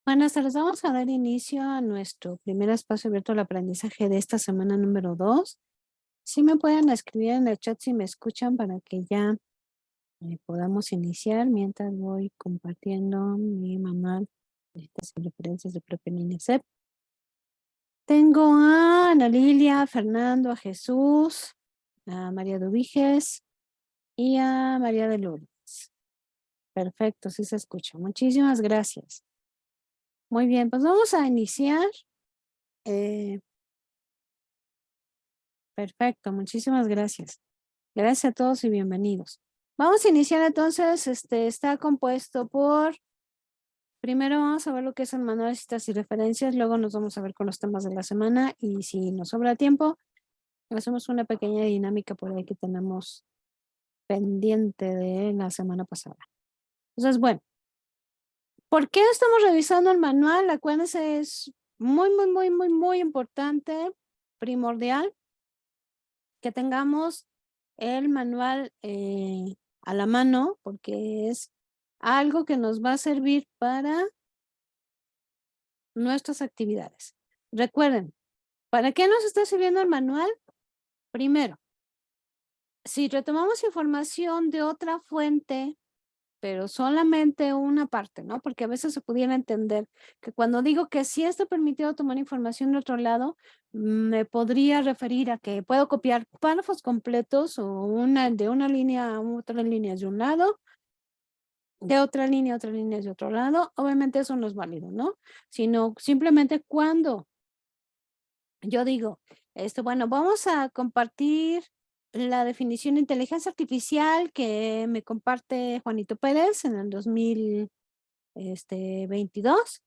Buenas tardes, vamos a dar inicio a nuestro primer espacio abierto al aprendizaje de esta semana número 2. Si me pueden escribir en el chat si me escuchan para que ya podamos iniciar mientras voy compartiendo mi manual de estas referencias de Propia INESEP. Tengo a Ana Lilia, a Fernando, a Jesús, a María Dubiges y a María de Lourdes. Perfecto, sí se escucha. Muchísimas gracias. Muy bien, pues vamos a iniciar. Perfecto, muchísimas gracias. Gracias a todos y bienvenidos. Vamos a iniciar entonces, está compuesto por, primero vamos a ver lo que es el manual de citas y referencias, luego nos vamos a ver con los temas de la semana y si nos sobra tiempo, hacemos una pequeña dinámica por ahí que tenemos pendiente de la semana pasada. Entonces, bueno, ¿por qué estamos revisando el manual? Acuérdense, es muy importante, primordial, que tengamos el manual a la mano porque es algo que nos va a servir para nuestras actividades. Recuerden, ¿para qué nos está sirviendo el manual? Primero, si retomamos información de otra fuente, pero solamente una parte, ¿no? Porque a veces se pudiera entender que cuando digo que sí está permitido tomar información de otro lado, me podría referir a que puedo copiar párrafos completos o de una línea a otra línea de un lado, de otra línea de otro lado. Obviamente eso no es válido, ¿no? Sino simplemente cuando yo digo, bueno, vamos a compartir la definición de inteligencia artificial que me comparte Juanito Pérez en el 2022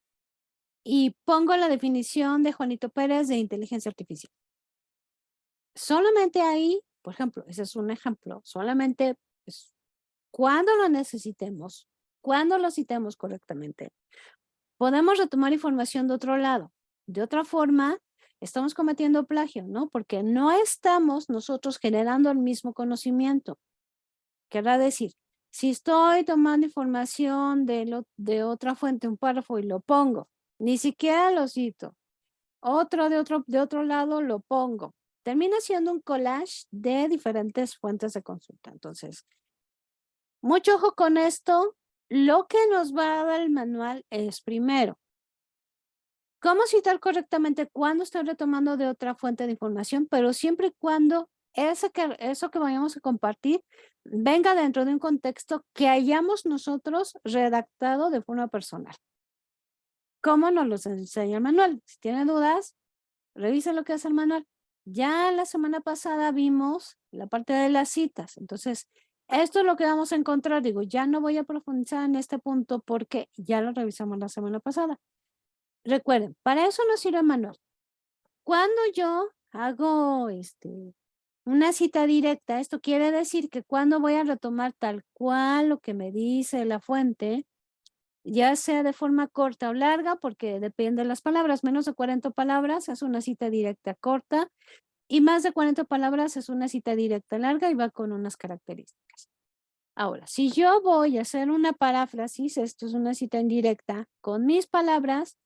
y pongo la definición de Juanito Pérez de inteligencia artificial. Solamente ahí, por ejemplo, ese es un ejemplo, solamente pues, cuando lo necesitemos, cuando lo citemos correctamente, podemos retomar información de otro lado. De otra forma, estamos cometiendo plagio, ¿no? Porque no estamos nosotros generando el mismo conocimiento. Querrá decir, si estoy tomando información de otra fuente, un párrafo y lo pongo, ni siquiera lo cito, de otro lado lo pongo. Termina siendo un collage de diferentes fuentes de consulta. Entonces, mucho ojo con esto. Lo que nos va a dar el manual es primero, ¿cómo citar correctamente cuando estoy retomando de otra fuente de información? Pero siempre y cuando eso que vayamos a compartir venga dentro de un contexto que hayamos nosotros redactado de forma personal. ¿Cómo nos los enseña el manual? Si tienen dudas, revisen lo que hace el manual. Ya la semana pasada vimos la parte de las citas. Entonces, esto es lo que vamos a encontrar. Digo, ya no voy a profundizar en este punto porque ya lo revisamos la semana pasada. Recuerden, para eso nos sirve el manual. Cuando yo hago una cita directa, esto quiere decir que cuando voy a retomar tal cual lo que me dice la fuente, ya sea de forma corta o larga, porque depende de las palabras, menos de 40 palabras es una cita directa corta y más de 40 palabras es una cita directa larga y va con unas características. Ahora, si yo voy a hacer una paráfrasis, esto es una cita indirecta, con mis palabras,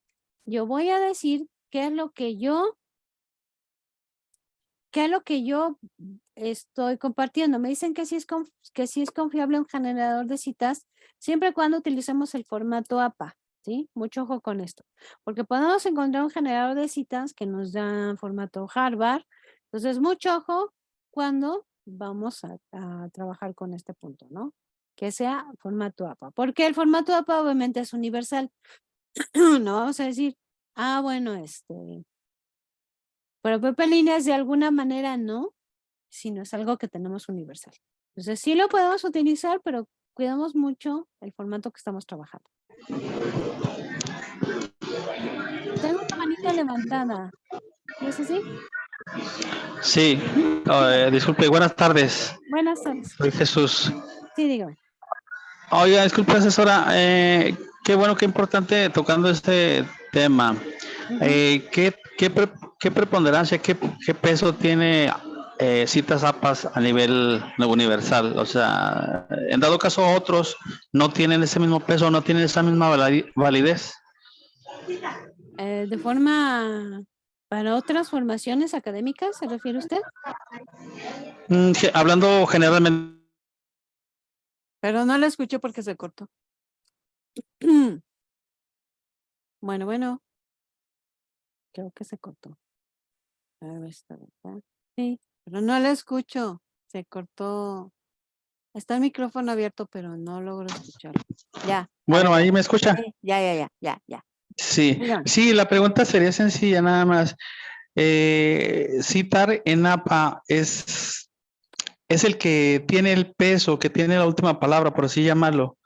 yo voy a decir qué es lo que yo estoy compartiendo. Me dicen que sí es confiable un generador de citas, siempre y cuando utilicemos el formato APA, ¿sí? Mucho ojo con esto, porque podemos encontrar un generador de citas que nos da formato Harvard. Entonces, mucho ojo cuando vamos a trabajar con este punto, ¿no? Que sea formato APA, porque el formato APA obviamente es universal. No vamos a decir, bueno, pero Pepe Líneas de alguna manera no, sino es algo que tenemos universal. Entonces sí lo podemos utilizar, pero cuidamos mucho el formato que estamos trabajando. Tengo una manita levantada. ¿No es así? Sí, disculpe, buenas tardes. Buenas tardes. Soy Jesús. Sí, dígame. Oiga, disculpe, asesora, qué bueno, qué importante tocando este tema. ¿Qué preponderancia, qué peso tiene citas APAS a nivel universal? O sea, en dado caso otros no tienen ese mismo peso, no tienen esa misma validez. De forma, para otras formaciones académicas, ¿se refiere usted? Hablando generalmente. Pero no la escuché porque se cortó. Bueno, creo que se cortó. A ver, está bien. Sí, pero no la escucho. Se cortó. Está el micrófono abierto, pero no logro escucharlo. Ya, a Bueno, ver. ahí me escucha. Ya. Sí, Dígame. sí, la pregunta sería sencilla, nada más. Citar en APA es el que tiene el peso, que tiene la última palabra, por así llamarlo,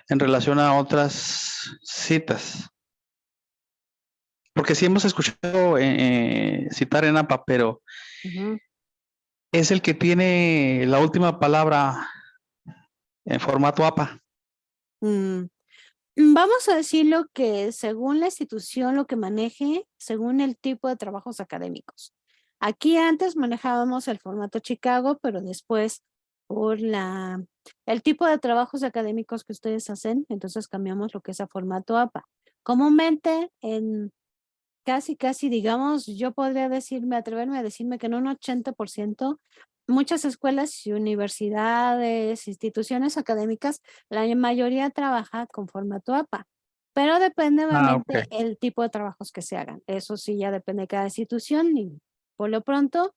en relación a otras citas. Porque sí hemos escuchado citar en APA, pero Ujú. es el que tiene la última palabra en formato APA. Mm, Vamos a decirlo que según la institución lo que maneje, según el tipo de trabajos académicos. Aquí antes manejábamos el formato Chicago, pero después por el tipo de trabajos académicos que ustedes hacen, entonces cambiamos lo que es a formato APA. Comúnmente en casi, digamos, yo podría decirme, atreverme a decirme que en un 80%, muchas escuelas y universidades, instituciones académicas, la mayoría trabaja con formato APA, pero depende Ah, ok. obviamente el tipo de trabajos que se hagan. Eso sí, ya depende de cada institución y por lo pronto,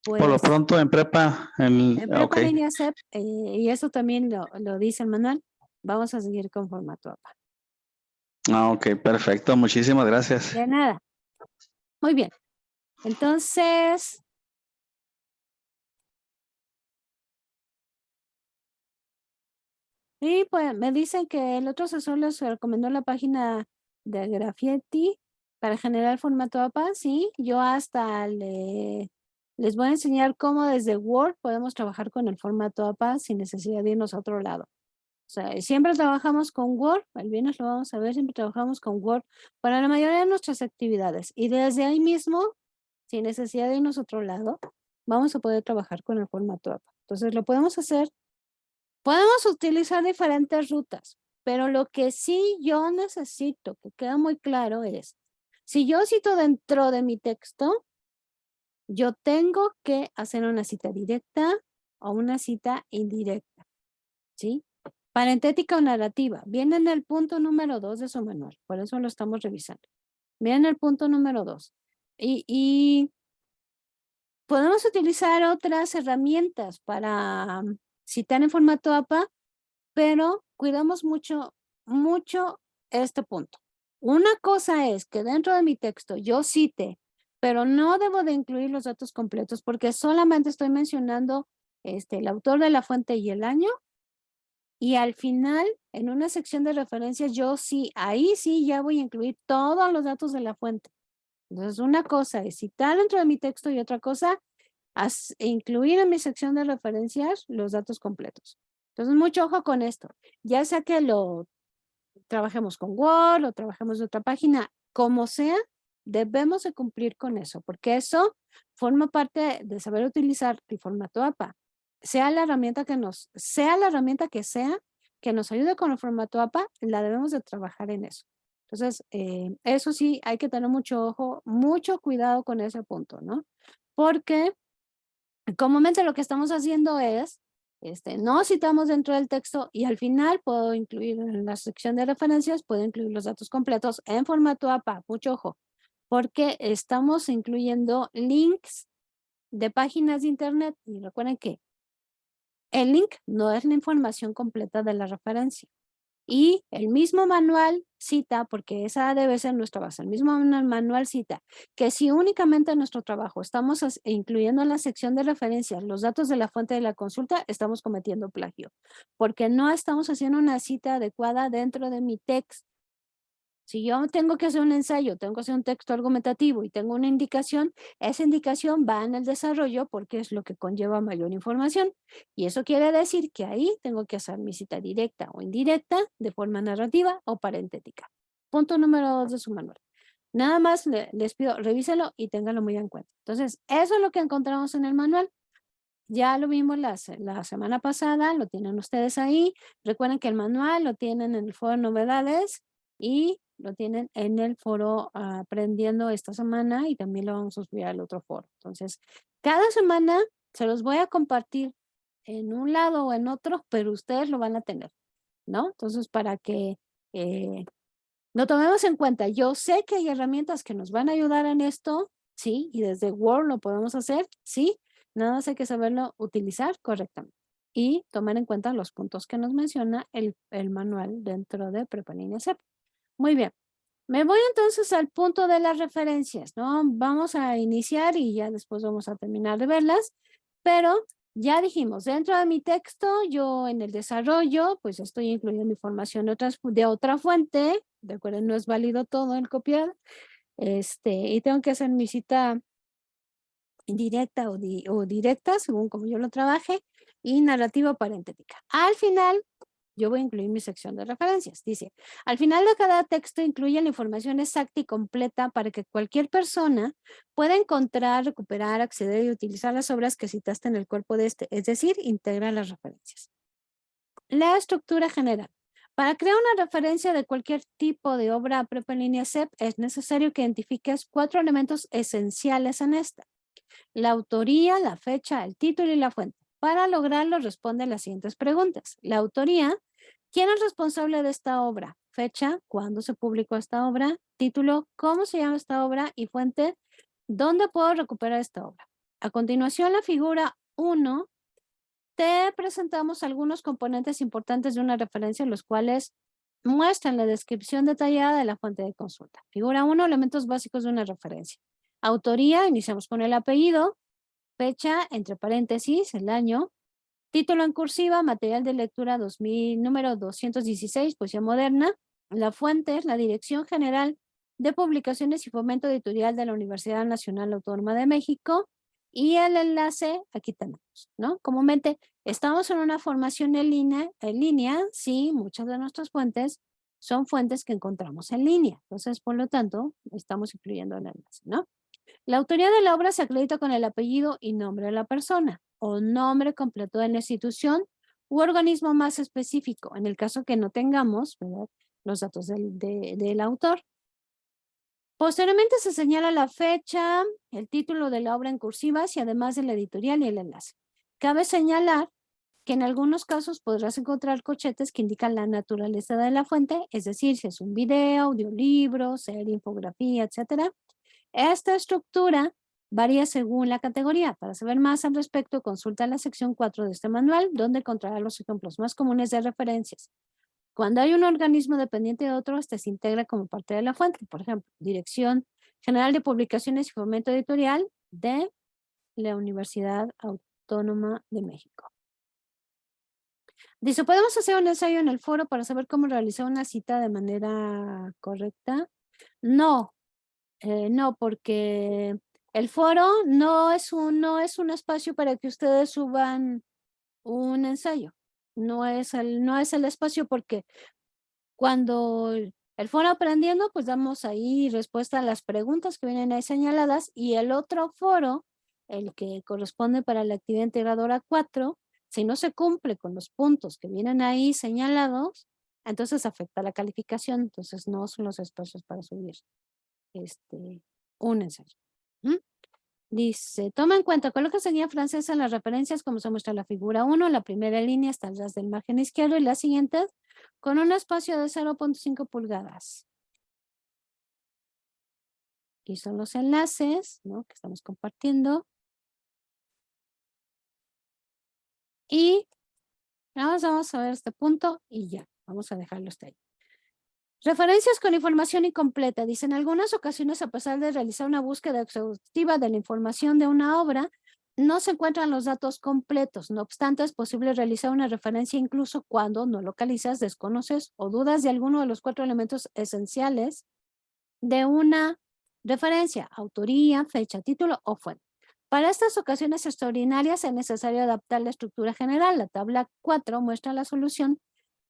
Por lo pues pronto en prepa, en ok. Prepa Línea CEP, y eso también lo dice el manual, vamos a seguir con formato APA. Ah, ok, perfecto. Muchísimas gracias. De nada. Muy bien. Entonces, y pues me dicen que el otro asesor les recomendó la página de Grafietti para generar formato APA. Sí, yo hasta les voy a enseñar cómo desde Word podemos trabajar con el formato APA sin necesidad de irnos a otro lado. O sea, siempre trabajamos con Word, el viernes lo vamos a ver, siempre trabajamos con Word para la mayoría de nuestras actividades. Y desde ahí mismo, sin necesidad de irnos a otro lado, vamos a poder trabajar con el formato APA. Entonces lo podemos hacer. Podemos utilizar diferentes rutas, pero lo que sí yo necesito que quede muy claro es, si yo cito dentro de mi texto, yo tengo que hacer una cita directa o una cita indirecta, ¿sí? Parentética o narrativa, viene en el punto número 2 de su manual, por eso lo estamos revisando. Viene en el punto número 2. Y podemos utilizar otras herramientas para citar en formato APA, pero cuidamos mucho este punto. Una cosa es que dentro de mi texto yo cite, pero no debo de incluir los datos completos porque solamente estoy mencionando el autor de la fuente y el año. Y al final, en una sección de referencias, yo sí, ahí sí ya voy a incluir todos los datos de la fuente. Entonces, una cosa es citar dentro de mi texto y otra cosa incluir en mi sección de referencias los datos completos. Entonces, mucho ojo con esto. Ya sea que lo trabajemos con Word o trabajemos de otra página, como sea, debemos de cumplir con eso, porque eso forma parte de saber utilizar el formato APA. Sea la herramienta que sea, que nos ayude con el formato APA, la debemos de trabajar en eso. Entonces, eso sí, hay que tener mucho ojo, mucho cuidado con ese punto, ¿no? Porque comúnmente lo que estamos haciendo es, no citamos dentro del texto y al final puedo incluir en la sección de referencias, puedo incluir los datos completos en formato APA, mucho ojo, porque estamos incluyendo links de páginas de internet y recuerden que el link no es la información completa de la referencia. Y el mismo manual cita, porque esa debe ser nuestra base, el mismo manual cita que si únicamente en nuestro trabajo estamos incluyendo en la sección de referencias los datos de la fuente de la consulta, estamos cometiendo plagio, porque no estamos haciendo una cita adecuada dentro de mi texto. Si yo tengo que hacer un ensayo, tengo que hacer un texto argumentativo y tengo una indicación, esa indicación va en el desarrollo porque es lo que conlleva mayor información. Y eso quiere decir que ahí tengo que hacer mi cita directa o indirecta de forma narrativa o parentética. Punto número 2 de su manual. Nada más les pido, revíselo y ténganlo muy en cuenta. Entonces, eso es lo que encontramos en el manual. Ya lo vimos la semana pasada, lo tienen ustedes ahí. Recuerden que el manual lo tienen en el foro de novedades y lo tienen en el foro aprendiendo esta semana y también lo vamos a subir al otro foro. Entonces, cada semana se los voy a compartir en un lado o en otro, pero ustedes lo van a tener, ¿no? Entonces, para que lo tomemos en cuenta. Yo sé que hay herramientas que nos van a ayudar en esto, sí, y desde Word lo podemos hacer, sí, nada más hay que saberlo utilizar correctamente y tomar en cuenta los puntos que nos menciona el manual dentro de Prepa en Línea CEP. Muy bien. Me voy entonces al punto de las referencias, ¿no? Vamos a iniciar y ya después vamos a terminar de verlas, pero ya dijimos, dentro de mi texto, yo en el desarrollo, pues estoy incluyendo información de otra fuente, de acuerdo, no es válido todo el copiar, y tengo que hacer mi cita indirecta o directa, según como yo lo trabaje, y narrativa parentética. Al final, yo voy a incluir mi sección de referencias. Dice, al final de cada texto incluye la información exacta y completa para que cualquier persona pueda encontrar, recuperar, acceder y utilizar las obras que citaste en el cuerpo de este, es decir, integra las referencias. La estructura general. Para crear una referencia de cualquier tipo de obra Prepa en Línea CEP, es necesario que identifiques 4 elementos esenciales en esta. La autoría, la fecha, el título y la fuente. Para lograrlo, responde las siguientes preguntas. La autoría, ¿quién es responsable de esta obra? Fecha, ¿cuándo se publicó esta obra? Título, ¿cómo se llama esta obra? Y fuente, ¿dónde puedo recuperar esta obra? A continuación, la figura 1, te presentamos algunos componentes importantes de una referencia, los cuales muestran la descripción detallada de la fuente de consulta. Figura 1, elementos básicos de una referencia. Autoría, iniciamos con el apellido, fecha, entre paréntesis, el año, título en cursiva, material de lectura 2000, número 216, poesía moderna. La fuente es la Dirección General de Publicaciones y Fomento Editorial de la Universidad Nacional Autónoma de México. Y el enlace, aquí tenemos, ¿no? Comúnmente estamos en una formación en línea, sí, muchas de nuestras fuentes son fuentes que encontramos en línea. Entonces, por lo tanto, estamos incluyendo el enlace, ¿no? La autoría de la obra se acredita con el apellido y nombre de la persona o nombre completo de la institución u organismo más específico, en el caso que no tengamos, ¿verdad?, los datos del autor. Posteriormente se señala la fecha, el título de la obra en cursivas y además de la editorial y el enlace. Cabe señalar que en algunos casos podrás encontrar corchetes que indican la naturaleza de la fuente, es decir, si es un video, audiolibro, serie, infografía, etcétera. Esta estructura varía según la categoría. Para saber más al respecto, consulta la sección 4 de este manual, donde encontrará los ejemplos más comunes de referencias. Cuando hay un organismo dependiente de otro, este se integra como parte de la fuente. Por ejemplo, Dirección General de Publicaciones y Fomento Editorial de la Universidad Autónoma de México. Dice, ¿podemos hacer un ensayo en el foro para saber cómo realizar una cita de manera correcta? No, no, porque el foro no es un espacio para que ustedes suban un ensayo. No es el espacio porque cuando el foro aprendiendo, pues damos ahí respuesta a las preguntas que vienen ahí señaladas y el otro foro, el que corresponde para la actividad integradora 4, si no se cumple con los puntos que vienen ahí señalados, entonces afecta la calificación, entonces no son los espacios para subir un ensayo. ¿Mm? Dice, toma en cuenta, coloca en guía francesa en las referencias como se muestra en la figura 1, la primera línea está al ras del margen izquierdo y la siguiente con un espacio de 0.5 pulgadas. Aquí son los enlaces, ¿no?, que estamos compartiendo. Y vamos a ver este punto y ya, vamos a dejarlo hasta ahí. Referencias con información incompleta. Dice, en algunas ocasiones, a pesar de realizar una búsqueda exhaustiva de la información de una obra, no se encuentran los datos completos. No obstante, es posible realizar una referencia incluso cuando no localizas, desconoces o dudas de alguno de los 4 elementos esenciales de una referencia: autoría, fecha, título o fuente. Para estas ocasiones extraordinarias es necesario adaptar la estructura general. La tabla 4 muestra la solución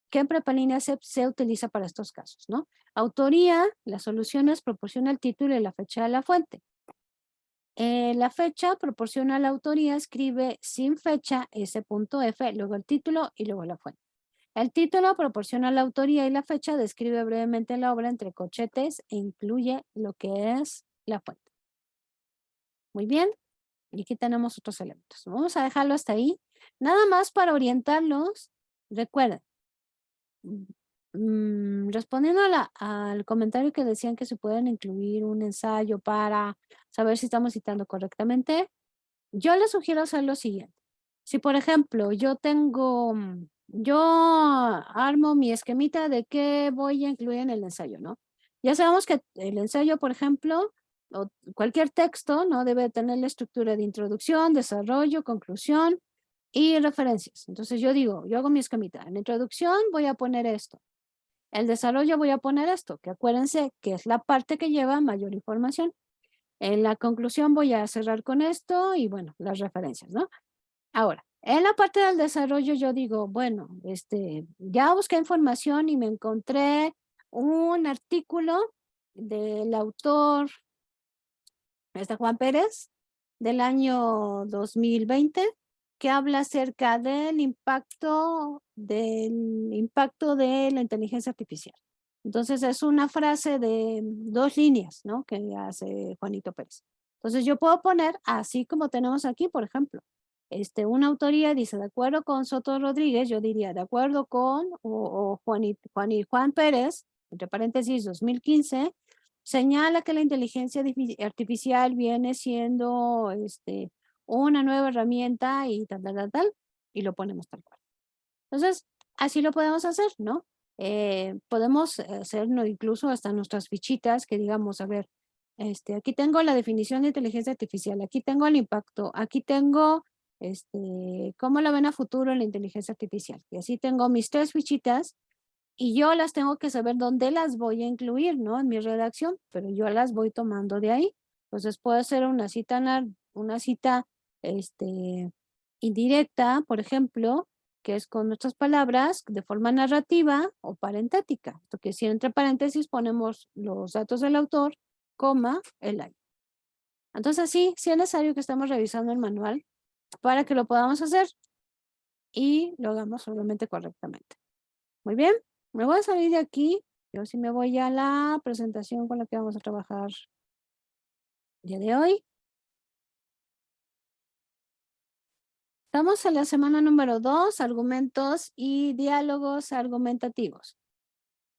que en Prepa en Línea se utiliza para estos casos, ¿no? Autoría, las soluciones proporciona el título y la fecha de la fuente. La fecha proporciona la autoría, escribe sin fecha S.F, luego el título y luego la fuente. El título proporciona la autoría y la fecha, describe brevemente la obra entre corchetes e incluye lo que es la fuente. Muy bien, y aquí tenemos otros elementos. Vamos a dejarlo hasta ahí. Nada más para orientarlos, recuerden, respondiendo al comentario que decían que se pueden incluir un ensayo para saber si estamos citando correctamente, yo les sugiero hacer lo siguiente. Si, por ejemplo, yo armo mi esquemita de qué voy a incluir en el ensayo, ¿no? Ya sabemos que el ensayo, por ejemplo, o cualquier texto, ¿no? Debe tener la estructura de introducción, desarrollo, conclusión y referencias. Entonces yo digo, yo hago mi esquemita. En la introducción voy a poner esto. El desarrollo voy a poner esto, que acuérdense que es la parte que lleva mayor información. En la conclusión voy a cerrar con esto y bueno, las referencias, ¿no? Ahora, en la parte del desarrollo yo digo, bueno, ya busqué información y me encontré un artículo del autor, Juan Pérez, del año 2020, que habla acerca del impacto de la inteligencia artificial. Entonces es una frase de 2 líneas, ¿no? Que hace Juanito Pérez. Entonces yo puedo poner, así como tenemos aquí, por ejemplo, una autoría dice, de acuerdo con Soto Rodríguez, yo diría, de acuerdo con, o Juan Pérez, entre paréntesis, 2015, señala que la inteligencia artificial viene siendo una nueva herramienta y tal, y lo ponemos tal cual. Entonces, así lo podemos hacer, ¿no? Podemos hacerlo incluso hasta nuestras fichitas que digamos, a ver, aquí tengo la definición de inteligencia artificial, aquí tengo el impacto, aquí tengo cómo lo ven a futuro la inteligencia artificial. Y así tengo mis 3 fichitas y yo las tengo que saber dónde las voy a incluir, ¿no? En mi redacción, pero yo las voy tomando de ahí. Entonces puede ser una cita indirecta, por ejemplo, que es con nuestras palabras de forma narrativa o parentética. Esto quiere decir, entre paréntesis ponemos los datos del autor, coma, el año. Entonces sí es necesario que estemos revisando el manual para que lo podamos hacer y lo hagamos obviamente correctamente. Muy bien, me voy a salir de aquí. Yo sí me voy a la presentación con la que vamos a trabajar el día de hoy. Estamos en la semana número 2, argumentos y diálogos argumentativos.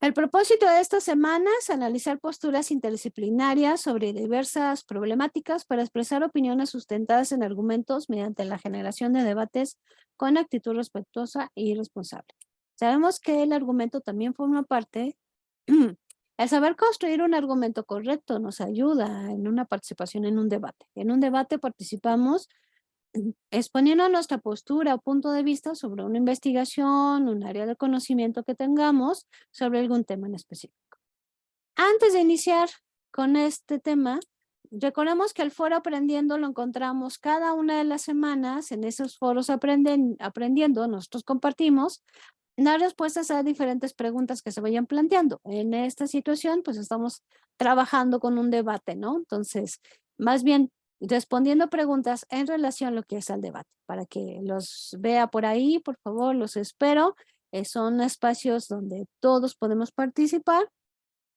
El propósito de esta semana es analizar posturas interdisciplinarias sobre diversas problemáticas para expresar opiniones sustentadas en argumentos mediante la generación de debates con actitud respetuosa y responsable. Sabemos que el argumento también forma parte. El saber construir un argumento correcto nos ayuda en una participación en un debate. En un debate participamos exponiendo nuestra postura o punto de vista sobre una investigación, un área de conocimiento que tengamos sobre algún tema en específico. Antes de iniciar con este tema, recordemos que el foro Aprendiendo lo encontramos cada una de las semanas. En esos foros aprendiendo, nosotros compartimos dar respuestas a diferentes preguntas que se vayan planteando. En esta situación, pues estamos trabajando con un debate, ¿no? Entonces, más bien respondiendo preguntas en relación a lo que es el debate. Para que los vea por ahí, por favor, los espero. Son espacios donde todos podemos participar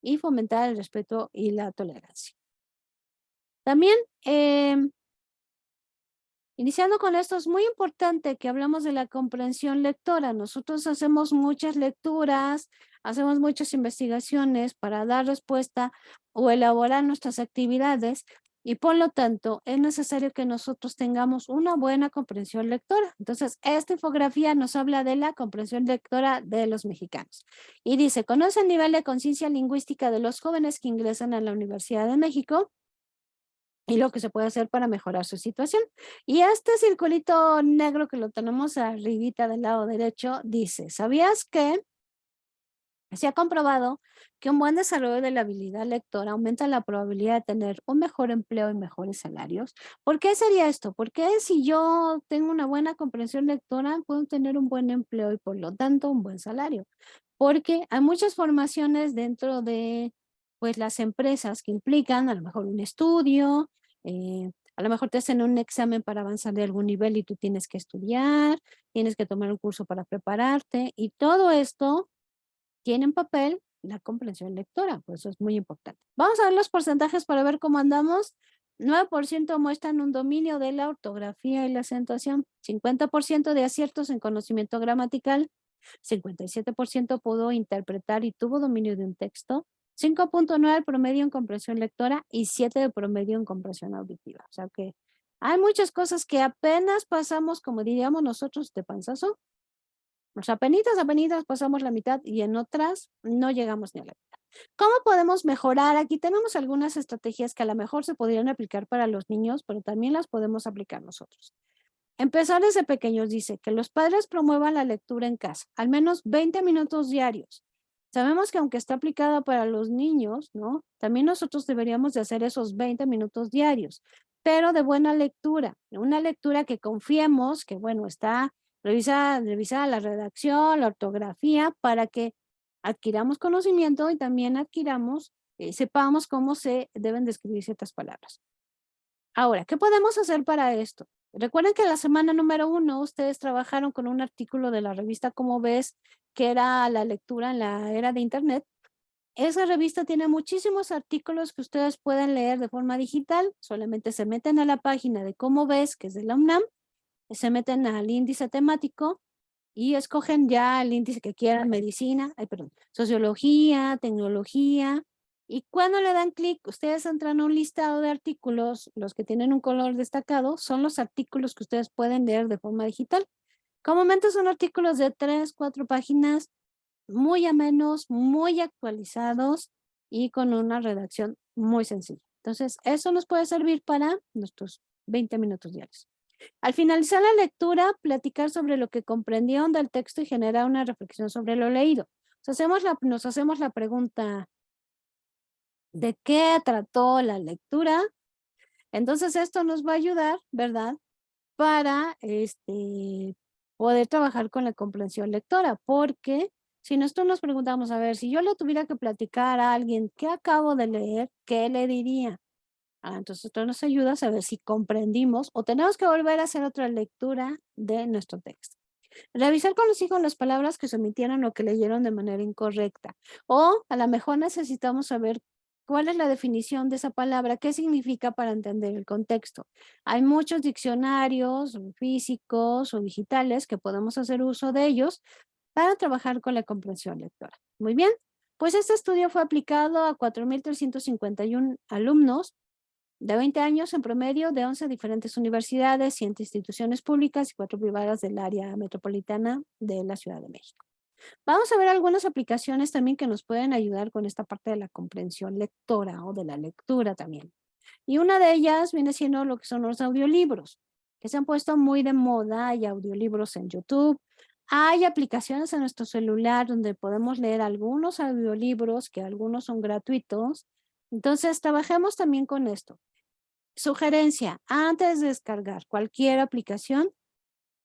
y fomentar el respeto y la tolerancia. También, iniciando con esto, es muy importante que hablemos de la comprensión lectora. Nosotros hacemos muchas lecturas, hacemos muchas investigaciones para dar respuesta o elaborar nuestras actividades y por lo tanto es necesario que nosotros tengamos una buena comprensión lectora. Entonces, esta infografía nos habla de la comprensión lectora de los mexicanos. Y dice, conoce el nivel de conciencia lingüística de los jóvenes que ingresan a la Universidad de México y lo que se puede hacer para mejorar su situación. Y este circulito negro que lo tenemos arribita del lado derecho dice, ¿sabías que se ha comprobado que un buen desarrollo de la habilidad lectora aumenta la probabilidad de tener un mejor empleo y mejores salarios? ¿Por qué sería esto? Porque si yo tengo una buena comprensión lectora, puedo tener un buen empleo y por lo tanto un buen salario? Porque hay muchas formaciones dentro de pues las empresas que implican a lo mejor un estudio, A lo mejor te hacen un examen para avanzar de algún nivel y tú tienes que estudiar, tienes que tomar un curso para prepararte y todo esto tiene en papel la comprensión lectora, por eso es muy importante. Vamos a ver los porcentajes para ver cómo andamos. 9% muestran un dominio de la ortografía y la acentuación, 50% de aciertos en conocimiento gramatical, 57% pudo interpretar y tuvo dominio de un texto, 5.9 el promedio en comprensión lectora y 7 de promedio en comprensión auditiva. O sea que hay muchas cosas que apenas pasamos, como diríamos nosotros, de panzazo. O sea, apenitas pasamos la mitad y en otras no llegamos ni a la mitad. ¿Cómo podemos mejorar? Aquí tenemos algunas estrategias que a lo mejor se podrían aplicar para los niños, pero también las podemos aplicar nosotros. Empezar desde pequeños dice que los padres promuevan la lectura en casa, al menos 20 minutos diarios. Sabemos que aunque está aplicada para los niños, ¿no? También nosotros deberíamos de hacer esos 20 minutos diarios, pero de buena lectura, una lectura que confiemos que, bueno, está revisada la redacción, la ortografía, para que adquiramos conocimiento y también sepamos cómo se deben de escribir ciertas palabras. Ahora, ¿qué podemos hacer para esto? Recuerden que la semana número 1 ustedes trabajaron con un artículo de la revista Cómo Ves, que era la lectura en la era de Internet. Esa revista tiene muchísimos artículos que ustedes pueden leer de forma digital. Solamente se meten a la página de Cómo Ves, que es de la UNAM, se meten al índice temático y escogen ya el índice que quieran, sociología, tecnología. Y cuando le dan clic, ustedes entran a un listado de artículos, los que tienen un color destacado, son los artículos que ustedes pueden leer de forma digital. Comúnmente son artículos de 3, 4 páginas, muy amenos, muy actualizados y con una redacción muy sencilla. Entonces, eso nos puede servir para nuestros 20 minutos diarios. Al finalizar la lectura, platicar sobre lo que comprendieron del texto y generar una reflexión sobre lo leído. Nos hacemos la pregunta, ¿de qué trató la lectura? Entonces esto nos va a ayudar, ¿verdad? Para poder trabajar con la comprensión lectora, porque si nosotros nos preguntamos, a ver, si yo le tuviera que platicar a alguien qué acabo de leer, ¿qué le diría? Entonces esto nos ayuda a saber si comprendimos o tenemos que volver a hacer otra lectura de nuestro texto. Revisar con los hijos las palabras que se omitieron o que leyeron de manera incorrecta. O a lo mejor necesitamos saber cuál es la definición de esa palabra, qué significa para entender el contexto. Hay muchos diccionarios físicos o digitales que podemos hacer uso de ellos para trabajar con la comprensión lectora. Muy bien, pues este estudio fue aplicado a 4,351 alumnos de 20 años en promedio de 11 diferentes universidades, 100 instituciones públicas y 4 privadas del área metropolitana de la Ciudad de México. Vamos a ver algunas aplicaciones también que nos pueden ayudar con esta parte de la comprensión lectora o de la lectura también. Y una de ellas viene siendo lo que son los audiolibros, que se han puesto muy de moda. Hay audiolibros en YouTube, hay aplicaciones en nuestro celular donde podemos leer algunos audiolibros, que algunos son gratuitos. Entonces, trabajemos también con esto. Sugerencia, antes de descargar cualquier aplicación,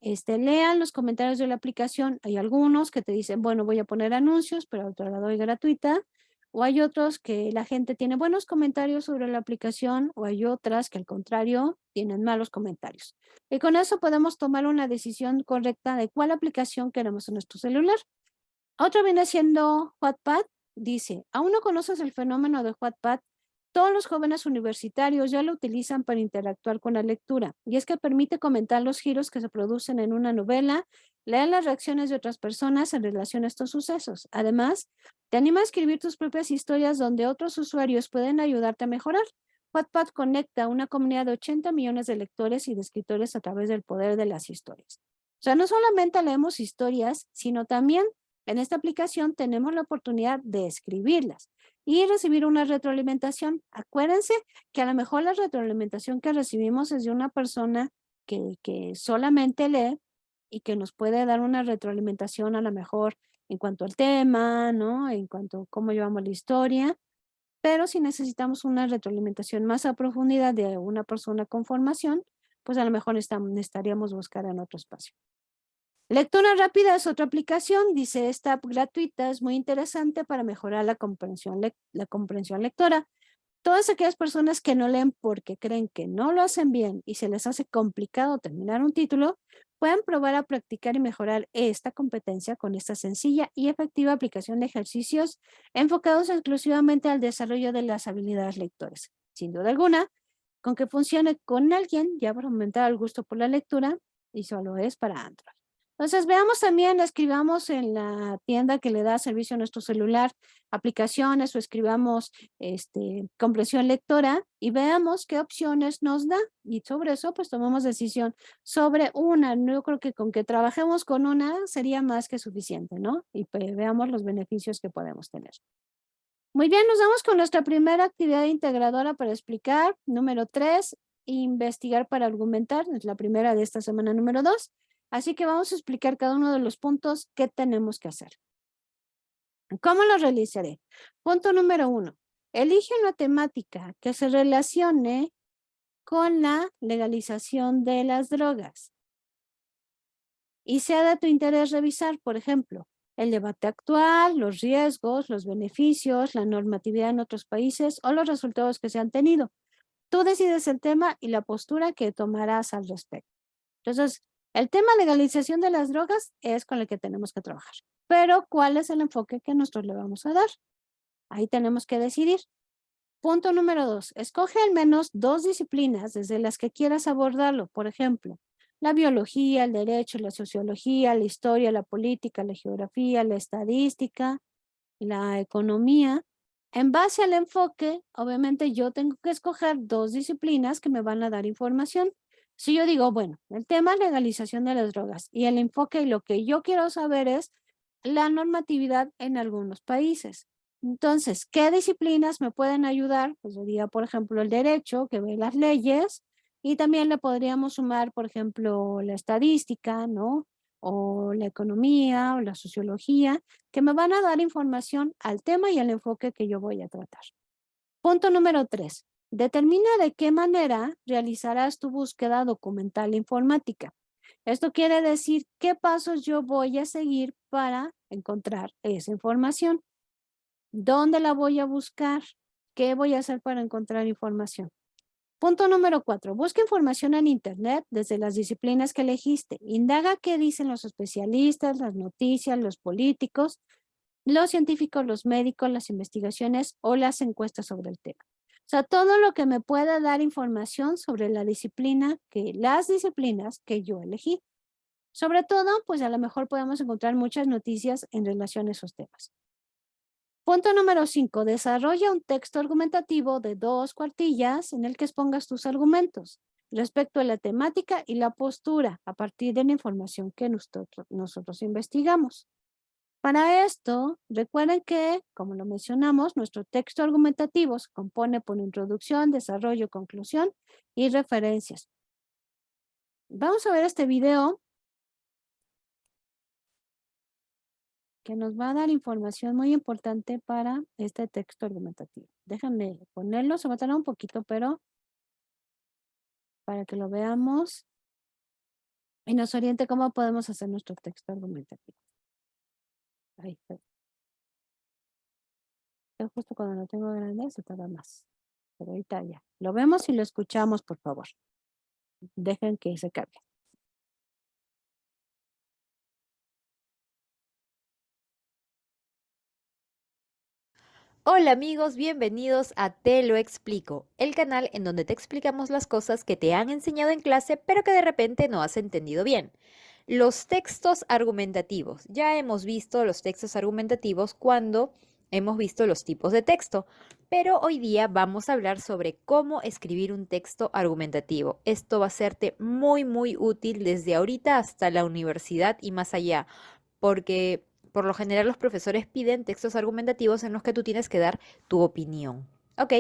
lean los comentarios de la aplicación. Hay algunos que te dicen, bueno, voy a poner anuncios, pero te la doy gratuita. O hay otros que la gente tiene buenos comentarios sobre la aplicación, o hay otras que al contrario tienen malos comentarios. Y con eso podemos tomar una decisión correcta de cuál aplicación queremos en nuestro celular. Otra viene siendo Wattpad. Dice, ¿aún no conoces el fenómeno de Wattpad? Todos los jóvenes universitarios ya lo utilizan para interactuar con la lectura, y es que permite comentar los giros que se producen en una novela, leer las reacciones de otras personas en relación a estos sucesos. Además, te anima a escribir tus propias historias donde otros usuarios pueden ayudarte a mejorar. Wattpad conecta a una comunidad de 80 millones de lectores y de escritores a través del poder de las historias. O sea, no solamente leemos historias, sino también en esta aplicación tenemos la oportunidad de escribirlas y recibir una retroalimentación. Acuérdense que a lo mejor la retroalimentación que recibimos es de una persona que solamente lee y que nos puede dar una retroalimentación a lo mejor en cuanto al tema, ¿no? En cuanto a cómo llevamos la historia, pero si necesitamos una retroalimentación más a profundidad de una persona con formación, pues a lo mejor necesitaríamos buscar en otro espacio. Lectura rápida es otra aplicación. Dice, esta app gratuita es muy interesante para mejorar la comprensión lectora. Todas aquellas personas que no leen porque creen que no lo hacen bien y se les hace complicado terminar un título, pueden probar a practicar y mejorar esta competencia con esta sencilla y efectiva aplicación de ejercicios enfocados exclusivamente al desarrollo de las habilidades lectores. Sin duda alguna, con que funcione con alguien ya para aumentar el gusto por la lectura y solo es para Android. Entonces veamos también, escribamos en la tienda que le da servicio a nuestro celular aplicaciones o escribamos comprensión lectora y veamos qué opciones nos da y sobre eso pues tomamos decisión sobre una. Yo creo que con que trabajemos con una sería más que suficiente, ¿no? Y pues, veamos los beneficios que podemos tener. Muy bien, nos vamos con nuestra primera actividad integradora para explicar. Número 3, investigar para argumentar. Es la primera de esta semana número 2. Así que vamos a explicar cada uno de los puntos que tenemos que hacer. ¿Cómo lo realizaré? Punto número 1. Elige una temática que se relacione con la legalización de las drogas. Y sea de tu interés revisar, por ejemplo, el debate actual, los riesgos, los beneficios, la normatividad en otros países o los resultados que se han tenido. Tú decides el tema y la postura que tomarás al respecto. Entonces, el tema legalización de las drogas es con el que tenemos que trabajar. Pero, ¿cuál es el enfoque que nosotros le vamos a dar? Ahí tenemos que decidir. Punto número 2. Escoge al menos 2 disciplinas desde las que quieras abordarlo. Por ejemplo, la biología, el derecho, la sociología, la historia, la política, la geografía, la estadística, la economía. En base al enfoque, obviamente yo tengo que escoger 2 disciplinas que me van a dar información. Si yo digo, bueno, el tema es legalización de las drogas y el enfoque y lo que yo quiero saber es la normatividad en algunos países. Entonces, ¿qué disciplinas me pueden ayudar? Pues diría, por ejemplo, el derecho, que ve las leyes, y también le podríamos sumar, por ejemplo, la estadística, ¿no? O la economía o la sociología, que me van a dar información al tema y al enfoque que yo voy a tratar. Punto número 3. Determina de qué manera realizarás tu búsqueda documental informática. Esto quiere decir qué pasos yo voy a seguir para encontrar esa información. ¿Dónde la voy a buscar? ¿Qué voy a hacer para encontrar información? Punto número 4. Busca información en Internet desde las disciplinas que elegiste. Indaga qué dicen los especialistas, las noticias, los políticos, los científicos, los médicos, las investigaciones o las encuestas sobre el tema. O sea, todo lo que me pueda dar información sobre las disciplinas que yo elegí. Sobre todo, pues a lo mejor podemos encontrar muchas noticias en relación a esos temas. Punto número 5. Desarrolla un texto argumentativo de 2 cuartillas en el que expongas tus argumentos respecto a la temática y la postura a partir de la información que nosotros investigamos. Para esto, recuerden que, como lo mencionamos, nuestro texto argumentativo se compone por introducción, desarrollo, conclusión y referencias. Vamos a ver este video que nos va a dar información muy importante para este texto argumentativo. Déjenme ponerlo, se va a tardar un poquito, pero para que lo veamos y nos oriente cómo podemos hacer nuestro texto argumentativo. Ahí está. Justo cuando lo tengo grande se tarda más. Pero ahorita ya. Lo vemos y lo escuchamos, por favor. Dejen que se cargue. Hola amigos, bienvenidos a Te lo explico, el canal en donde te explicamos las cosas que te han enseñado en clase pero que de repente no has entendido bien. Los textos argumentativos. Ya hemos visto los textos argumentativos cuando hemos visto los tipos de texto, pero hoy día vamos a hablar sobre cómo escribir un texto argumentativo. Esto va a serte muy útil desde ahorita hasta la universidad y más allá, porque por lo general los profesores piden textos argumentativos en los que tú tienes que dar tu opinión. Ok,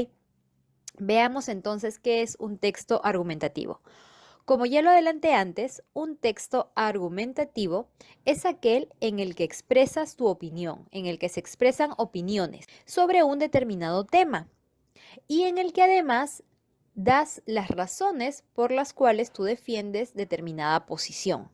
veamos entonces qué es un texto argumentativo. Como ya lo adelanté antes, un texto argumentativo es aquel en el que expresas tu opinión, en el que se expresan opiniones sobre un determinado tema y en el que además das las razones por las cuales tú defiendes determinada posición.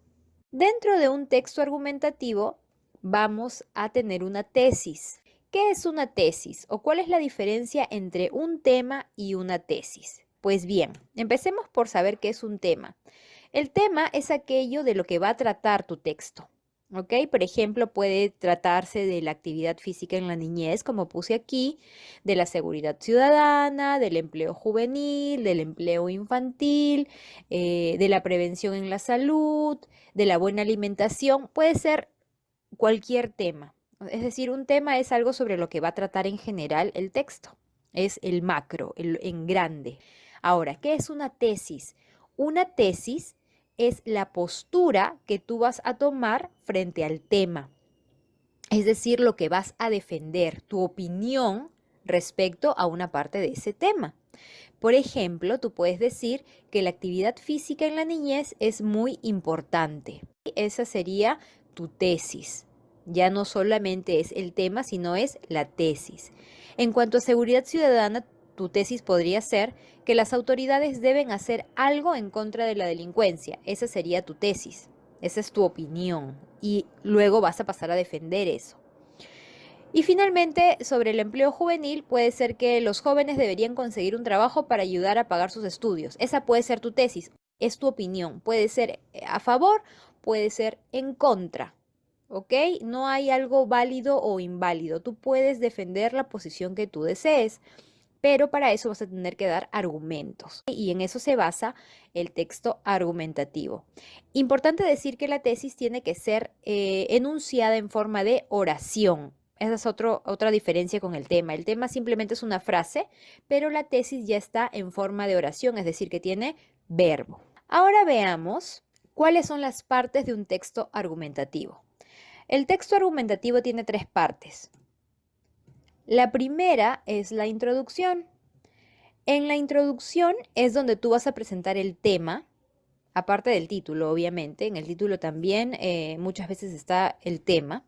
Dentro de un texto argumentativo vamos a tener una tesis, ¿Qué es una tesis o cuál es la diferencia entre un tema y una tesis? Pues bien, empecemos por saber qué es un tema. El tema es aquello de lo que va a tratar tu texto. ¿Ok? Por ejemplo, puede tratarse de la actividad física en la niñez, como puse aquí, de la seguridad ciudadana, del empleo juvenil, del empleo infantil, de la prevención en la salud, de la buena alimentación. Puede ser cualquier tema. Es decir, un tema es algo sobre lo que va a tratar en general el texto. Es el macro, en grande. Ahora, ¿qué es una tesis? Una tesis es la postura que tú vas a tomar frente al tema. Es decir, lo que vas a defender, tu opinión respecto a una parte de ese tema. Por ejemplo, tú puedes decir que la actividad física en la niñez es muy importante. Esa sería tu tesis. Ya no solamente es el tema, sino es la tesis. En cuanto a seguridad ciudadana, tu tesis podría ser que las autoridades deben hacer algo en contra de la delincuencia. Esa sería tu tesis. Esa es tu opinión. Y luego vas a pasar a defender eso. Y finalmente, sobre el empleo juvenil, puede ser que los jóvenes deberían conseguir un trabajo para ayudar a pagar sus estudios. Esa puede ser tu tesis, es tu opinión. Puede ser a favor, puede ser en contra. ¿Ok? No hay algo válido o inválido. Tú puedes defender la posición que tú desees, pero para eso vas a tener que dar argumentos. Y en eso se basa el texto argumentativo. Importante decir que la tesis tiene que ser enunciada en forma de oración. Esa es otra diferencia con el tema. El tema simplemente es una frase, pero la tesis ya está en forma de oración, es decir, que tiene verbo. Ahora veamos cuáles son las partes de un texto argumentativo. El texto argumentativo tiene 3 partes. La primera es la introducción. En la introducción es donde tú vas a presentar el tema, aparte del título, obviamente. En el título también muchas veces está el tema.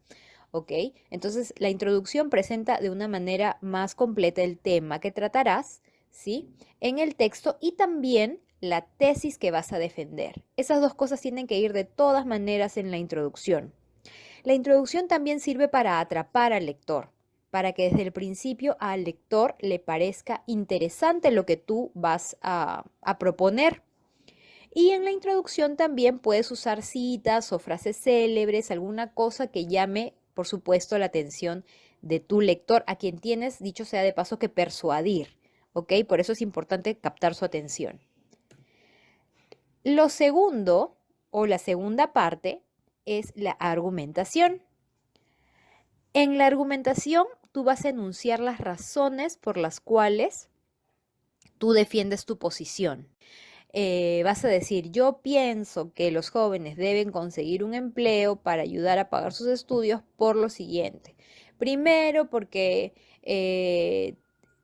¿Ok? Entonces, la introducción presenta de una manera más completa el tema que tratarás, ¿sí? En el texto y también la tesis que vas a defender. Esas 2 cosas tienen que ir de todas maneras en la introducción. La introducción también sirve para atrapar al lector, para que desde el principio al lector le parezca interesante lo que tú vas a proponer. Y en la introducción también puedes usar citas o frases célebres, alguna cosa que llame, por supuesto, la atención de tu lector, a quien tienes, dicho sea de paso, que persuadir, ¿ok? Por eso es importante captar su atención. Lo segundo, o la segunda parte, es la argumentación. En la argumentación, tú vas a enunciar las razones por las cuales tú defiendes tu posición. Vas a decir, yo pienso que los jóvenes deben conseguir un empleo para ayudar a pagar sus estudios por lo siguiente. Primero, porque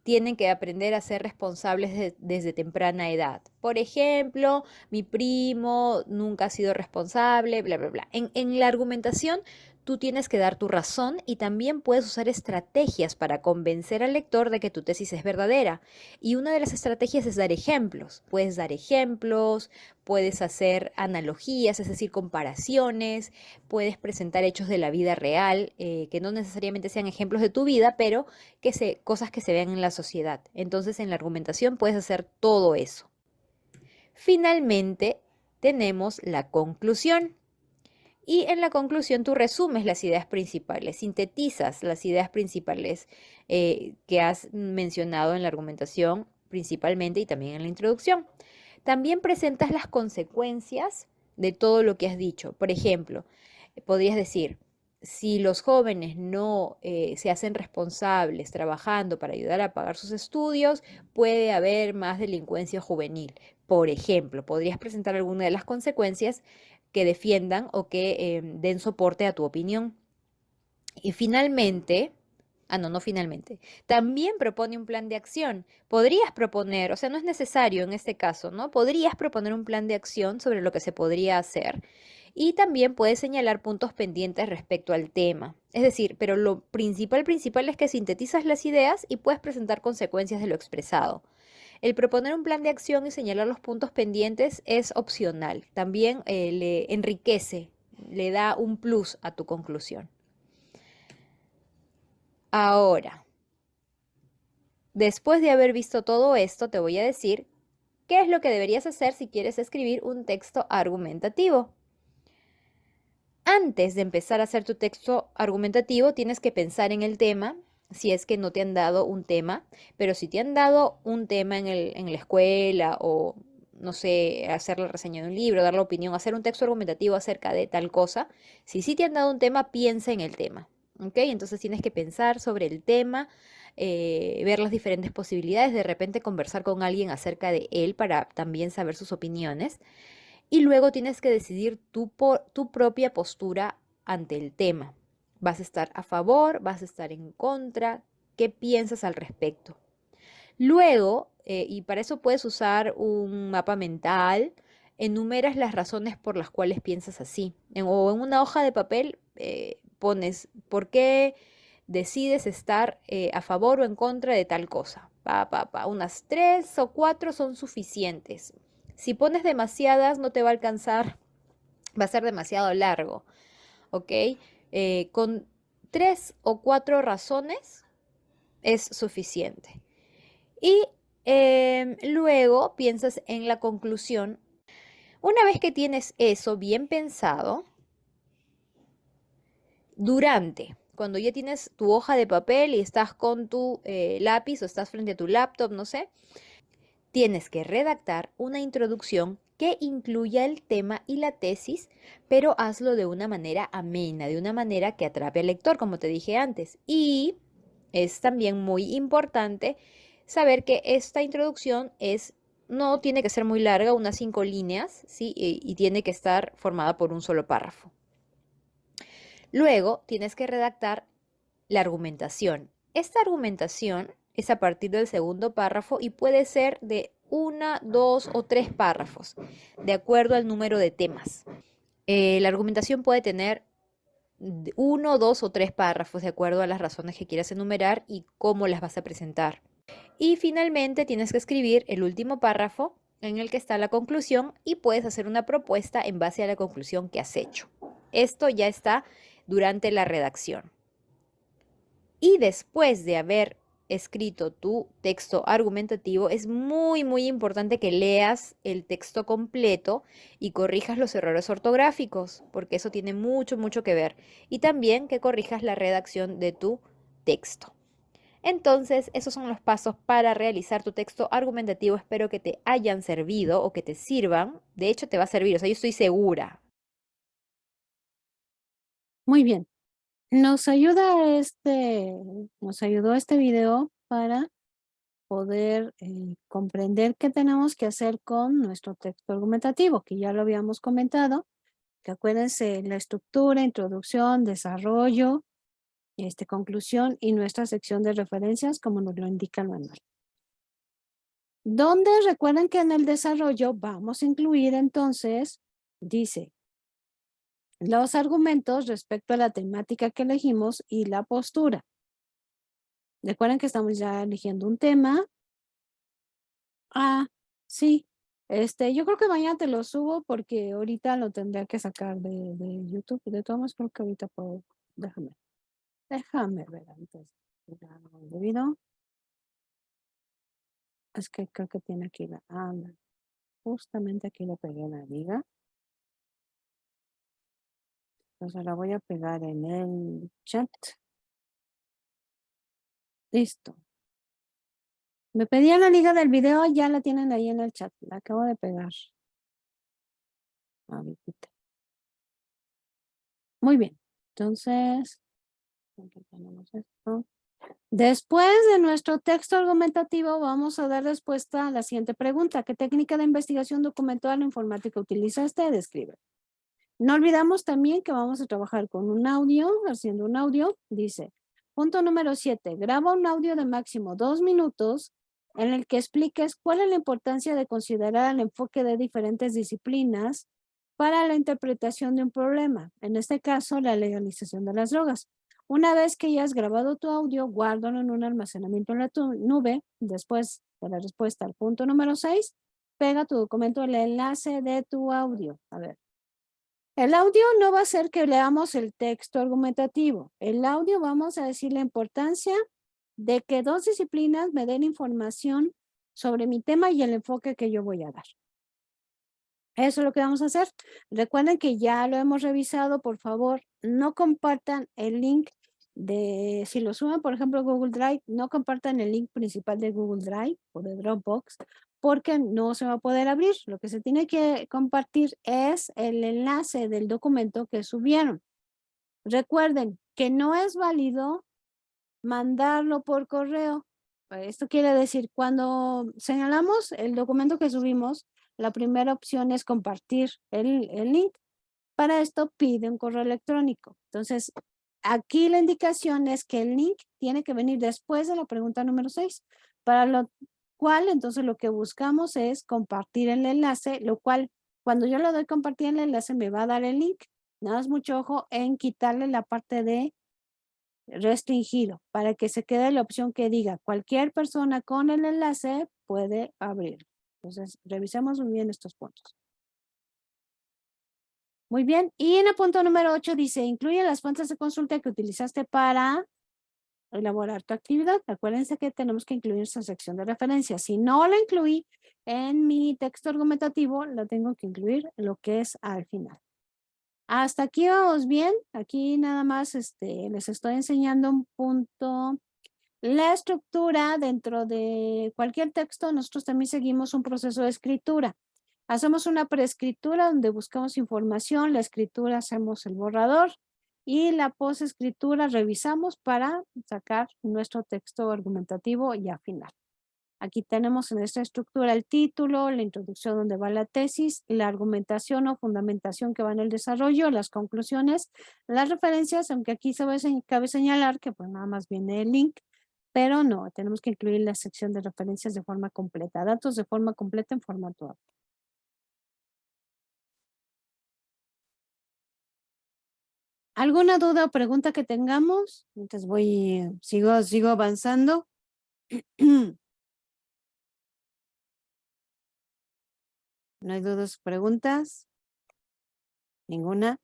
tienen que aprender a ser responsables desde temprana edad. Por ejemplo, mi primo nunca ha sido responsable, bla, bla, bla. En la argumentación, tú tienes que dar tu razón y también puedes usar estrategias para convencer al lector de que tu tesis es verdadera. Y una de las estrategias es dar ejemplos. Puedes dar ejemplos, puedes hacer analogías, es decir, comparaciones, puedes presentar hechos de la vida real, que no necesariamente sean ejemplos de tu vida, pero cosas que se vean en la sociedad. Entonces, en la argumentación puedes hacer todo eso. Finalmente, tenemos la conclusión. Y en la conclusión tú resumes las ideas principales, sintetizas las ideas principales que has mencionado en la argumentación principalmente y también en la introducción. También presentas las consecuencias de todo lo que has dicho. Por ejemplo, podrías decir, si los jóvenes no se hacen responsables trabajando para ayudar a pagar sus estudios, puede haber más delincuencia juvenil. Por ejemplo, podrías presentar alguna de las consecuencias que defiendan o que den soporte a tu opinión. Y finalmente, no finalmente, también propone un plan de acción. Podrías proponer, o sea, no es necesario en este caso, ¿no? Podrías proponer un plan de acción sobre lo que se podría hacer. Y también puedes señalar puntos pendientes respecto al tema. Es decir, pero lo principal es que sintetizas las ideas y puedes presentar consecuencias de lo expresado. El proponer un plan de acción y señalar los puntos pendientes es opcional. También le enriquece, le da un plus a tu conclusión. Ahora, después de haber visto todo esto, te voy a decir qué es lo que deberías hacer si quieres escribir un texto argumentativo. Antes de empezar a hacer tu texto argumentativo, tienes que pensar en el tema, si es que no te han dado un tema, pero si te han dado un tema en la escuela o, no sé, hacer la reseña de un libro, dar la opinión, hacer un texto argumentativo acerca de tal cosa, si sí te han dado un tema, piensa en el tema, ¿ok? Entonces tienes que pensar sobre el tema, ver las diferentes posibilidades, de repente conversar con alguien acerca de él para también saber sus opiniones. Y luego tienes que decidir tu propia postura ante el tema. ¿Vas a estar a favor? ¿Vas a estar en contra? ¿Qué piensas al respecto? Luego, y para eso puedes usar un mapa mental, enumeras las razones por las cuales piensas así. O en una hoja de papel pones por qué decides estar a favor o en contra de tal cosa. Unas 3 o 4 son suficientes. Si pones demasiadas, no te va a alcanzar, va a ser demasiado largo, ¿ok? Con 3 o 4 razones es suficiente. Y luego piensas en la conclusión. Una vez que tienes eso bien pensado, cuando ya tienes tu hoja de papel y estás con tu lápiz o estás frente a tu laptop, no sé, tienes que redactar una introducción que incluya el tema y la tesis, pero hazlo de una manera amena, de una manera que atrape al lector, como te dije antes. Y es también muy importante saber que esta introducción no tiene que ser muy larga, unas 5 líneas, ¿sí? Y tiene que estar formada por un solo párrafo. Luego tienes que redactar la argumentación. Esta argumentación es a partir del segundo párrafo y puede ser de 1, 2 o 3 párrafos, de acuerdo al número de temas. La argumentación puede tener 1, 2 o 3 párrafos, de acuerdo a las razones que quieras enumerar y cómo las vas a presentar. Y finalmente tienes que escribir el último párrafo en el que está la conclusión y puedes hacer una propuesta en base a la conclusión que has hecho. Esto ya está durante la redacción. Y después de haber escrito tu texto argumentativo, es muy, muy importante que leas el texto completo y corrijas los errores ortográficos, porque eso tiene mucho, mucho que ver. Y también que corrijas la redacción de tu texto. Entonces, esos son los pasos para realizar tu texto argumentativo. Espero que te hayan servido o que te sirvan. De hecho, te va a servir, o sea, yo estoy segura. Muy bien. Nos ayudó este video para poder comprender qué tenemos que hacer con nuestro texto argumentativo, que ya lo habíamos comentado, que acuérdense la estructura, introducción, desarrollo, conclusión y nuestra sección de referencias como nos lo indica el manual. Donde recuerden que en el desarrollo vamos a incluir entonces, dice, los argumentos respecto a la temática que elegimos y la postura. Recuerden que estamos ya eligiendo un tema. Ah, sí. Yo creo que mañana te lo subo porque ahorita lo tendría que sacar de YouTube. De todas maneras, creo que ahorita puedo. Déjame ver antes. Debido. Es que creo que tiene aquí no, justamente aquí le pegué la liga. Entonces la voy a pegar en el chat. Listo. Me pedían la liga del video, ya la tienen ahí en el chat. La acabo de pegar. Ahorita. Muy bien. Entonces, aquí tenemos esto. Después de nuestro texto argumentativo, vamos a dar respuesta a la siguiente pregunta. ¿Qué técnica de investigación documental o informática utiliza usted? Describe. No olvidamos también que vamos a trabajar con un audio, haciendo un audio. Dice, punto número 7, graba un audio de máximo 2 minutos en el que expliques cuál es la importancia de considerar el enfoque de diferentes disciplinas para la interpretación de un problema. En este caso, la legalización de las drogas. Una vez que ya has grabado tu audio, guárdalo en un almacenamiento en la nube. Después de la respuesta al punto número 6, pega tu documento el enlace de tu audio. A ver. El audio no va a ser que leamos el texto argumentativo. El audio vamos a decir la importancia de que dos disciplinas me den información sobre mi tema y el enfoque que yo voy a dar. Eso es lo que vamos a hacer. Recuerden que ya lo hemos revisado. Por favor, no compartan el link de, si lo suben, por ejemplo, Google Drive, no compartan el link principal de Google Drive o de Dropbox, porque no se va a poder abrir. Lo que se tiene que compartir es el enlace del documento que subieron. Recuerden que no es válido mandarlo por correo. Esto quiere decir, cuando señalamos el documento que subimos, la primera opción es compartir el link. Para esto pide un correo electrónico. Entonces, aquí la indicación es que el link tiene que venir después de la pregunta número 6, para lo cual entonces lo que buscamos es compartir el enlace, lo cual cuando yo le doy compartir el enlace me va a dar el link. Nada más mucho ojo en quitarle la parte de restringido para que se quede la opción que diga cualquier persona con el enlace puede abrirlo. Entonces, revisemos muy bien estos puntos. Muy bien. Y en el punto número 8 dice, incluye las fuentes de consulta que utilizaste para elaborar tu actividad. Acuérdense que tenemos que incluir esa sección de referencia. Si no la incluí en mi texto argumentativo, la tengo que incluir en lo que es al final. Hasta aquí vamos bien. Aquí nada más les estoy enseñando un punto. La estructura dentro de cualquier texto, nosotros también seguimos un proceso de escritura. Hacemos una preescritura donde buscamos información, la escritura hacemos el borrador y la posescritura revisamos para sacar nuestro texto argumentativo ya final. Aquí tenemos en esta estructura el título, la introducción donde va la tesis, la argumentación o fundamentación que va en el desarrollo, las conclusiones, las referencias, aunque aquí cabe señalar que pues nada más viene el link, pero no, tenemos que incluir la sección de referencias de forma completa, datos de forma completa en formato APA. ¿Alguna duda o pregunta que tengamos? Entonces sigo avanzando. ¿No hay dudas o preguntas? ¿Ninguna?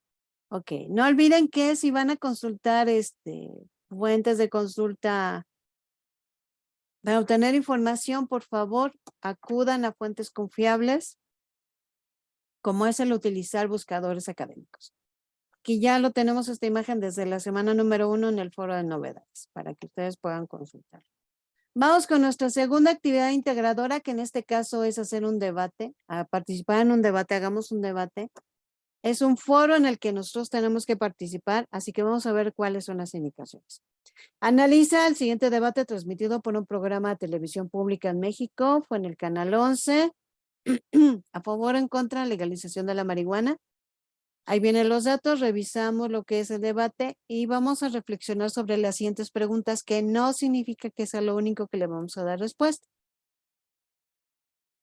Ok, no olviden que si van a consultar fuentes de consulta para obtener información, por favor, acudan a fuentes confiables, como es el utilizar buscadores académicos. Aquí ya lo tenemos esta imagen desde la semana número 1 en el foro de novedades, para que ustedes puedan consultar. Vamos con nuestra segunda actividad integradora, que en este caso es hacer un debate, a participar en un debate, hagamos un debate. Es un foro en el que nosotros tenemos que participar, así que vamos a ver cuáles son las indicaciones. Analiza el siguiente debate transmitido por un programa de televisión pública en México, fue en el canal 11, a favor o en contra de la legalización de la marihuana. Ahí vienen los datos, revisamos lo que es el debate y vamos a reflexionar sobre las siguientes preguntas, que no significa que sea lo único que le vamos a dar respuesta.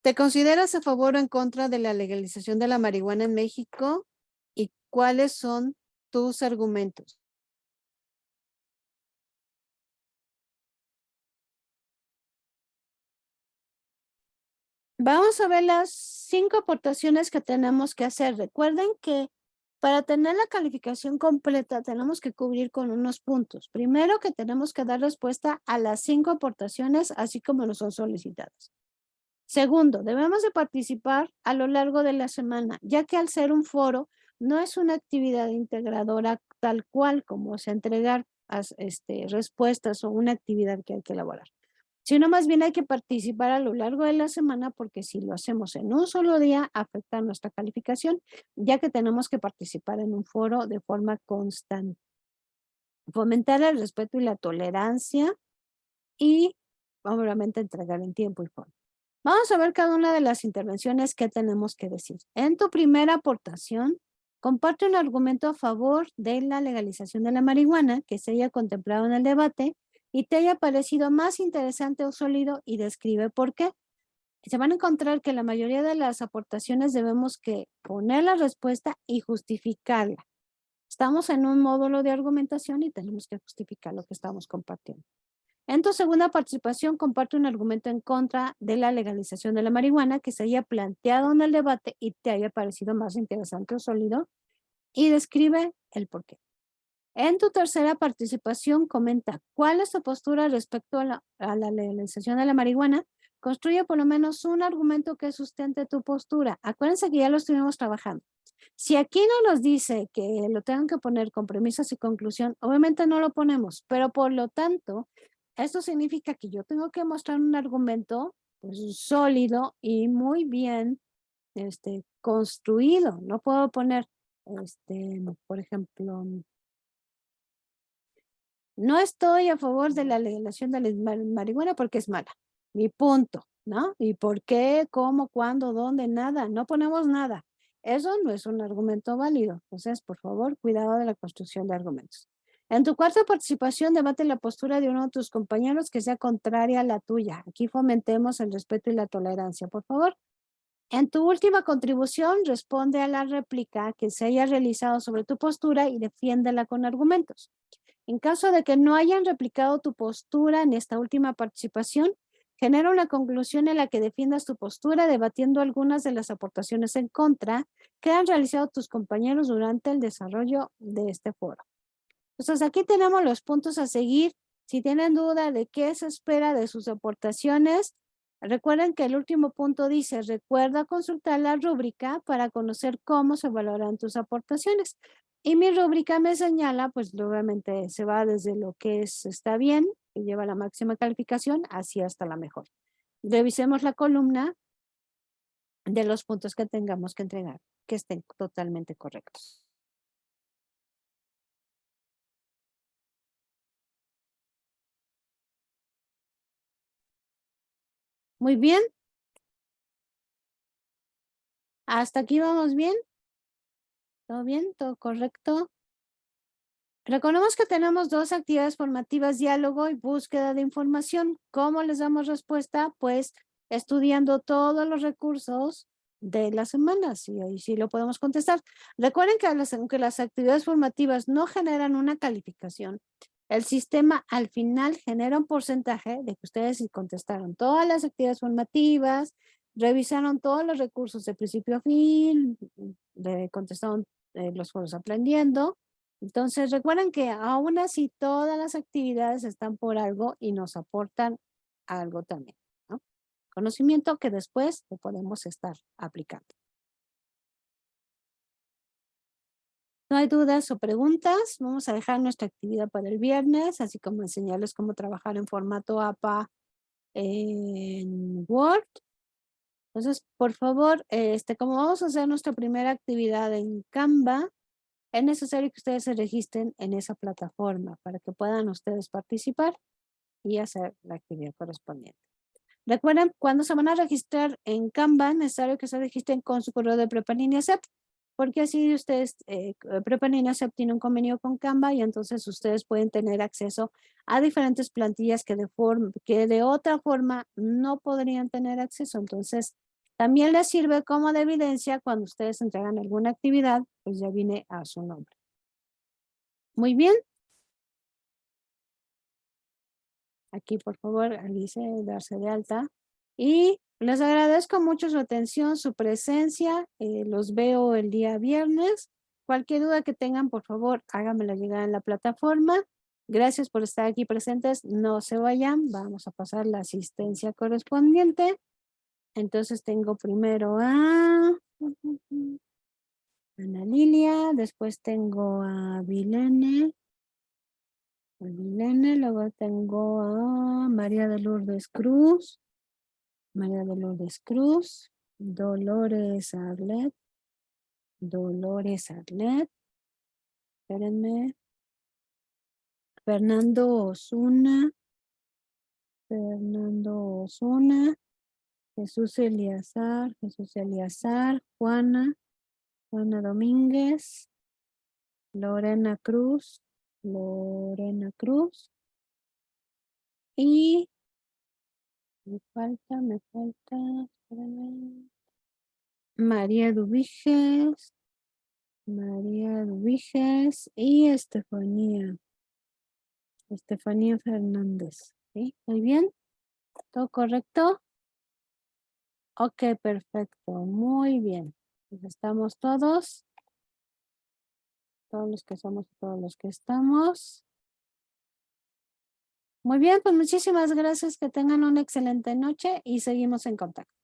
¿Te consideras a favor o en contra de la legalización de la marihuana en México? ¿Y cuáles son tus argumentos? Vamos a ver las 5 aportaciones que tenemos que hacer. Recuerden que para tener la calificación completa tenemos que cubrir con unos puntos. Primero, que tenemos que dar respuesta a las 5 aportaciones así como nos son solicitadas. Segundo, debemos de participar a lo largo de la semana, ya que al ser un foro no es una actividad integradora tal cual como se entregar respuestas o una actividad que hay que elaborar, sino más bien hay que participar a lo largo de la semana, porque si lo hacemos en un solo día afecta nuestra calificación, ya que tenemos que participar en un foro de forma constante. Fomentar el respeto y la tolerancia y obviamente entregar en tiempo y forma. Vamos a ver cada una de las intervenciones que tenemos que decir. En tu primera aportación, comparte un argumento a favor de la legalización de la marihuana que se haya contemplado en el debate y te haya parecido más interesante o sólido, y describe por qué. Se van a encontrar que la mayoría de las aportaciones debemos que poner la respuesta y justificarla. Estamos en un módulo de argumentación y tenemos que justificar lo que estamos compartiendo. En tu segunda participación, comparte un argumento en contra de la legalización de la marihuana que se haya planteado en el debate y te haya parecido más interesante o sólido, y describe el por qué. En tu tercera participación, comenta cuál es tu postura respecto a la legalización de la marihuana. Construye por lo menos un argumento que sustente tu postura. Acuérdense que ya lo estuvimos trabajando. Si aquí no nos dice que lo tengan que poner con premisas y conclusión, obviamente no lo ponemos, pero por lo tanto, esto significa que yo tengo que mostrar un argumento pues, sólido y muy bien construido. No puedo poner, por ejemplo, no estoy a favor de la legalización de la marihuana porque es mala. Mi punto, ¿no? ¿Y por qué, cómo, cuándo, dónde? Nada. No ponemos nada. Eso no es un argumento válido. Entonces, por favor, cuidado de la construcción de argumentos. En tu cuarta participación, debate la postura de uno de tus compañeros que sea contraria a la tuya. Aquí fomentemos el respeto y la tolerancia, por favor. En tu última contribución, responde a la réplica que se haya realizado sobre tu postura y defiéndela con argumentos. En caso de que no hayan replicado tu postura en esta última participación, genera una conclusión en la que defiendas tu postura debatiendo algunas de las aportaciones en contra que han realizado tus compañeros durante el desarrollo de este foro. Entonces aquí tenemos los puntos a seguir. Si tienen duda de qué se espera de sus aportaciones, recuerden que el último punto dice, recuerda consultar la rúbrica para conocer cómo se valoran tus aportaciones. Y mi rúbrica me señala, pues obviamente se va desde lo que está bien, que lleva la máxima calificación, así hasta la mejor. Revisemos la columna de los puntos que tengamos que entregar, que estén totalmente correctos. Muy bien. ¿Hasta aquí vamos bien? ¿Todo bien? ¿Todo correcto? Recordemos que tenemos dos actividades formativas, diálogo y búsqueda de información. ¿Cómo les damos respuesta? Pues estudiando todos los recursos de las semanas y ahí sí lo podemos contestar. Recuerden que aunque las actividades formativas no generan una calificación, el sistema al final genera un porcentaje de que ustedes si contestaron todas las actividades formativas, revisaron todos los recursos de principio a fin, contestaron los foros aprendiendo. Entonces, recuerden que aún así todas las actividades están por algo y nos aportan algo también, ¿no? Conocimiento que después lo podemos estar aplicando. No hay dudas o preguntas. Vamos a dejar nuestra actividad para el viernes, así como enseñarles cómo trabajar en formato APA en Word. Entonces, por favor, como vamos a hacer nuestra primera actividad en Canva, es necesario que ustedes se registren en esa plataforma para que puedan ustedes participar y hacer la actividad correspondiente. Recuerden, cuando se van a registrar en Canva, es necesario que se registren con su correo de Prepa en Línea CEP, porque así ustedes, Prepa en Línea CEP tiene un convenio con Canva y entonces ustedes pueden tener acceso a diferentes plantillas que de otra forma no podrían tener acceso. Entonces, también les sirve como de evidencia cuando ustedes entregan alguna actividad, pues ya viene a su nombre. Muy bien. Aquí, por favor, dice darse de alta. Y les agradezco mucho su atención, su presencia. Los veo el día viernes. Cualquier duda que tengan, por favor, háganmela llegar en la plataforma. Gracias por estar aquí presentes. No se vayan. Vamos a pasar la asistencia correspondiente. Entonces tengo primero a Ana Lilia, después tengo a Vilene. Luego tengo a María de Lourdes Cruz. Dolores Arlet. Espérenme. Fernando Osuna. Jesús Eliazar. Juana Domínguez. Lorena Cruz. Y me falta, espérame. María Dubiges y Estefanía Fernández. ¿Sí? ¿Muy bien? ¿Todo correcto? Ok, perfecto. Muy bien. Pues estamos todos. Todos los que somos, todos los que estamos. Muy bien, pues muchísimas gracias. Que tengan una excelente noche y seguimos en contacto.